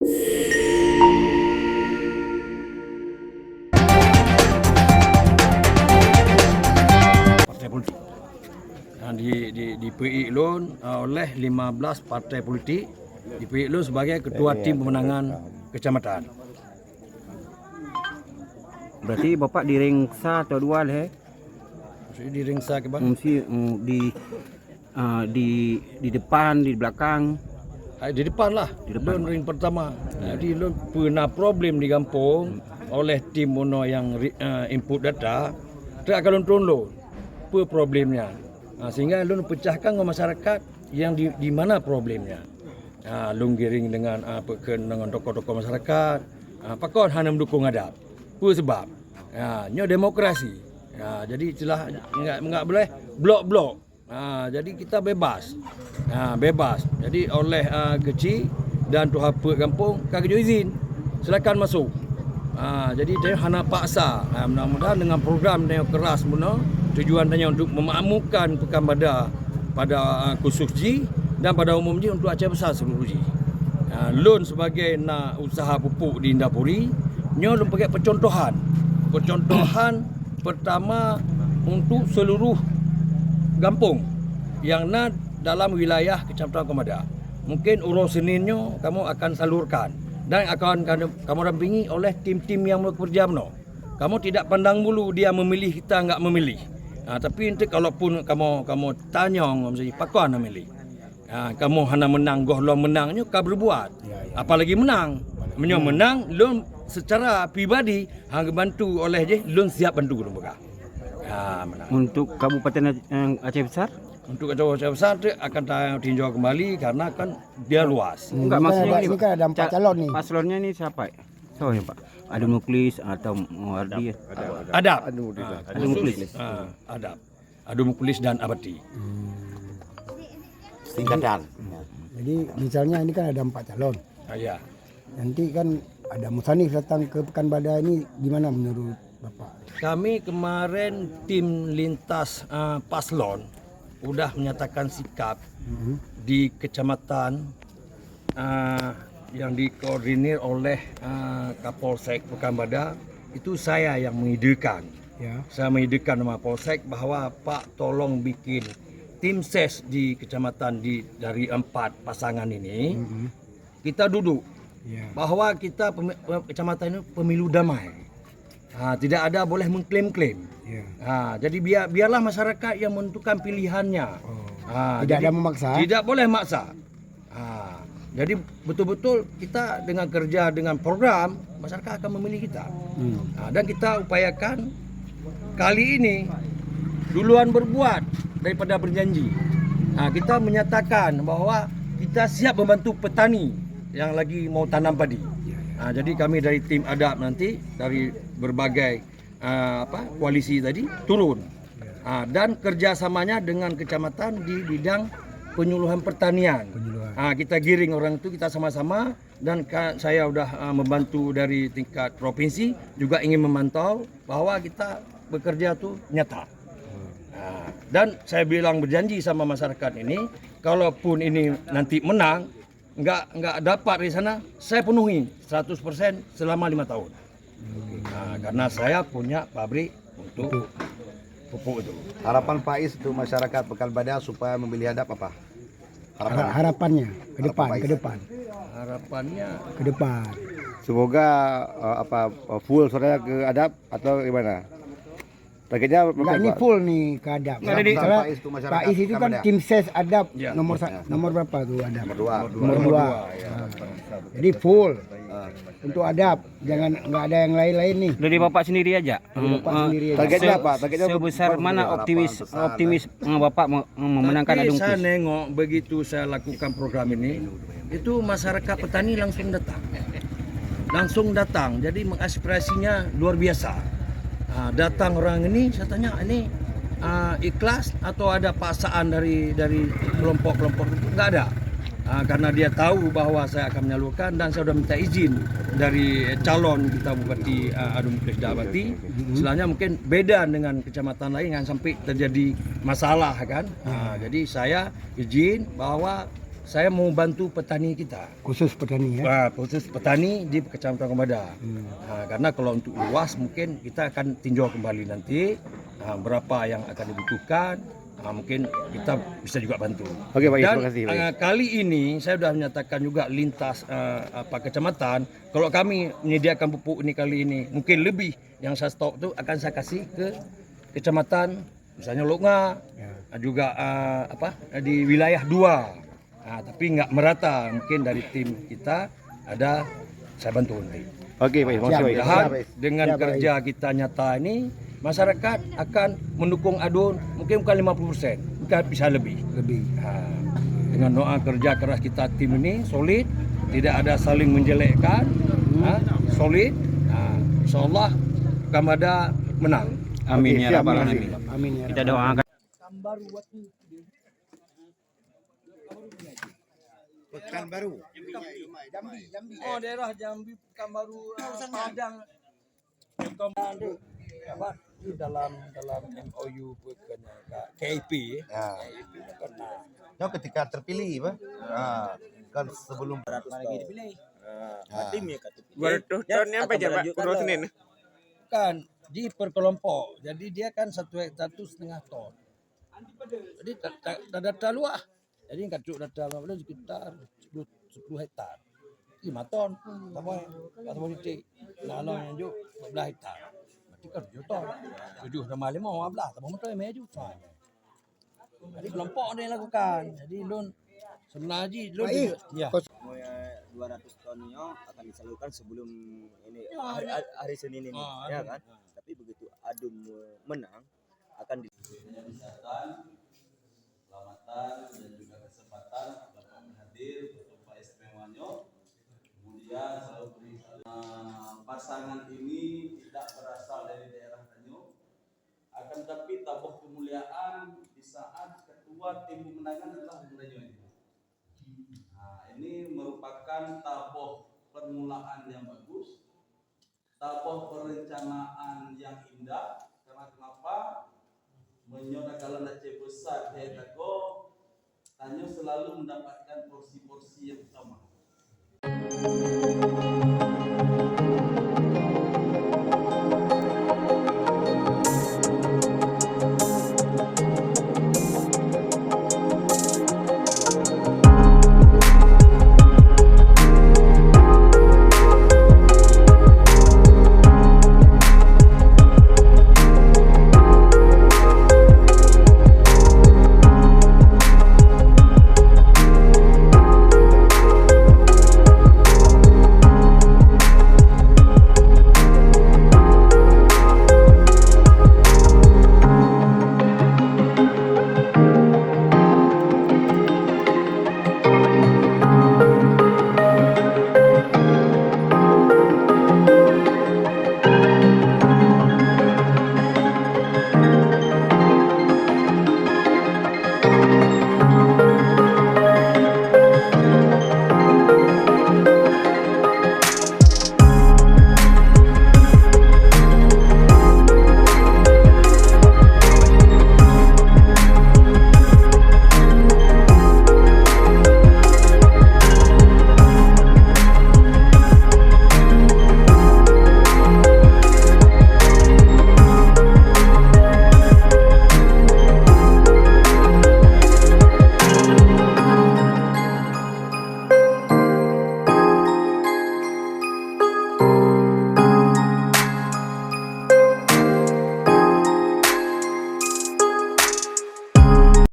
Partai politik dipilih Lun oleh 15 partai politik, dipilih Lun sebagai ketua tim pemenangan kecamatan. Berarti Bapak di ring 1 atau 2 lah. Maksudnya di ring sah ke bang? Mesti di depan, di belakang. Di depan lah, Di depan. Lun ring pertama. Jadi Lun pernah problem di kampung oleh tim mono yang input data, tak akan Lun turun Lun. Apa problemnya? Sehingga Lun pecahkan ke masyarakat yang di mana problemnya. Lun giring dengan dengan tokoh-tokoh masyarakat. Pakon hanya mendukung adap. Apa sebab? Nyo demokrasi. Jadi celah enggak boleh blok-blok. Jadi kita bebas. Bebas. Jadi oleh kecil dan tuha kampung kagak izin. Silakan masuk. Jadi dia hana paksa. Mudah-mudahan dengan program yang keras muna tujuannya untuk memakmurkan Pekan Badak pada khusus Ji dan pada umum Ji untuk Aceh Besar seluruh Ji. Lun sebagai nak usaha pupuk di Indapuri, nyo lun pakai percontohan. Percontohan pertama untuk seluruh kampung yang nak dalam wilayah Kecamatan Komada. Mungkin urus seninnya kamu akan salurkan dan akan kamu dampingi oleh tim-tim yang bekerja benar. Kamu tidak pandang bulu dia memilih kita enggak memilih. Tapi nanti kalaupun kamu tanya misalnya pakon nak memilih. Kamu hanya menang goh menangnya kau berbuat. Apalagi menang. Menang lun secara pribadi hang bantu oleh je lun siap bantu lun buka. Menang. Untuk Kabupaten Aceh Besar? Untuk Aceh Besar tu akan tinjau kembali karena kan dia luas. Enggak, maksudnya ini kan ada 4 calon nih. Paslonnya ini siapa? Soalnya Pak, ada nuklis atau Muardi? Adab. Ada nuklis. Adab. Ada nuklis dan abadi. Singkatan. Jadi misalnya ini kan ada 4 calon. Ya. Nanti kan ada Musanif datang ke Pekan Badak ini gimana menurut Bapak? Kami kemarin tim lintas paslon sudah menyatakan sikap di kecamatan yang dikoordinir oleh Kapolsek Pekan Badak. Itu saya yang mengidekan. Ya. Saya mengidekan sama Polsek bahwa Pak tolong bikin tim ses di kecamatan dari 4 pasangan ini. Kita duduk Ya. bahwa kita kecamatan ini pemilu damai. Tidak ada boleh mengklaim-klaim. Ya. Jadi biarlah masyarakat yang menentukan pilihannya. Tidak Jadi ada memaksa. Tidak boleh maksa. Jadi betul-betul kita dengan kerja dengan program masyarakat akan memilih kita. Dan kita upayakan kali ini duluan berbuat daripada berjanji. Kita menyatakan bahwa kita siap membantu petani yang lagi mau tanam padi. Jadi kami dari tim adab nanti dari berbagai koalisi tadi turun dan kerjasamanya dengan kecamatan di bidang penyuluhan pertanian. Kita giring orang itu kita sama-sama dan saya sudah membantu dari tingkat provinsi juga ingin memantau bahwa kita bekerja itu nyata. Dan saya bilang berjanji sama masyarakat ini, kalaupun ini nanti menang, enggak dapat di sana, saya penuhi 100% selama 5 tahun. Karena saya punya pabrik untuk pupuk itu. Harapan Pak Is untuk masyarakat Pekan Badak supaya memilih adab apa? Harapannya ke depan, Harapan ke depan, Harapannya ke depan. Semoga full suaranya ke adab atau gimana? Targetnya Enggak, ini full nih ke adab. Nggak ada di- Soalnya Pak Is itu masyarakat Pak Is itu Pekan kan Badak. tim ses adab Ya. nomor berapa tuh adab? Nomor 2. Nomor 2. ya. Jadi full untuk adab, jangan nggak ada yang lain-lain nih. Dari Bapak sendiri aja. Bapak sendiri aja. Targetnya apa? Targetnya Sebesar bukan mana harapan optimis Bapak memenangkan Tapi Adung saya Kus? nengok begitu saya lakukan program ini, itu masyarakat petani langsung datang. Langsung datang, jadi mengaspirasinya luar biasa. Datang orang ini, saya tanya ini ikhlas atau ada paksaan dari kelompok-kelompok itu? Enggak ada. Karena dia tahu bahwa saya akan menyalurkan dan saya sudah minta izin dari calon kita Bupati Adung Kus Dabati. Setelahnya mungkin beda dengan kecamatan lain yang sampai terjadi masalah kan. Jadi saya izin bahwa saya mau bantu petani kita. Khusus petani ya. Khusus petani di Kecamatan Kembada. Karena kalau untuk luas mungkin kita akan tinjau kembali nanti berapa yang akan dibutuhkan. Mungkin kita bisa juga bantu. Oke, Pak, Dan terima kasih, Pak. kali ini saya sudah menyatakan juga lintas kecamatan, kalau kami menyediakan pupuk ini kali ini mungkin lebih yang saya stok itu akan saya kasih ke kecamatan misalnya Loknga, juga di wilayah 2. Tapi nggak merata, mungkin dari tim kita ada saya bantu nanti. Oke, Pak. Terima kasih, Pak. Mudah-mudahan dengan kerja kita nyata ini masyarakat akan mendukung Adun mungkin bukan 50%, mungkin bisa lebih. Dengan doa kerja keras kita tim ini solid, tidak ada saling menjelekkan, solid. Insyaallah Kambada menang. Amin Oke, ya siap, rabbal makasih. alamin. Amin ya. Kita doakan. Pekanbaru. Oh, daerah Jambi, Pekanbaru, Padang. Di dalam MOU KIP. Nah, ketika terpilih, Pak. Kan sebelum Tahunnya apa aja Pak? Urut Senin. Kan di perkelompok. Jadi dia kan 1 hektar itu 1,5 ton. Jadi data luas. Jadi kacuk data luas sekitar 10 hektar. 5 ton. Sama titik. Lalu yang juk 12 hektar. Berarti kan 7 ton. 7 tambah 5 15. Tambah motor meju. Jadi kelompok dia lakukan. Jadi lun sebenarnya lun ya. 200 tonnya akan disalurkan sebelum ini Ya, hari Senin ini, ya kan? Tapi begitu Adun menang akan selamatan dan juga kesempatan Bapak hadir untuk Pak istimewanya. Kemudian selalu beri pasangan ini tidak berasal dari daerah Tanjung, akan tapi tabuh kemuliaan di saat ketua tim pemenangan adalah Tanjung ini. Nah, ini merupakan tabuh permulaan yang bagus, tabuh perencanaan yang indah. Karena kenapa? Menyoda kalau Aceh besar Hetago Tanyo selalu mendapatkan porsi-porsi yang utama.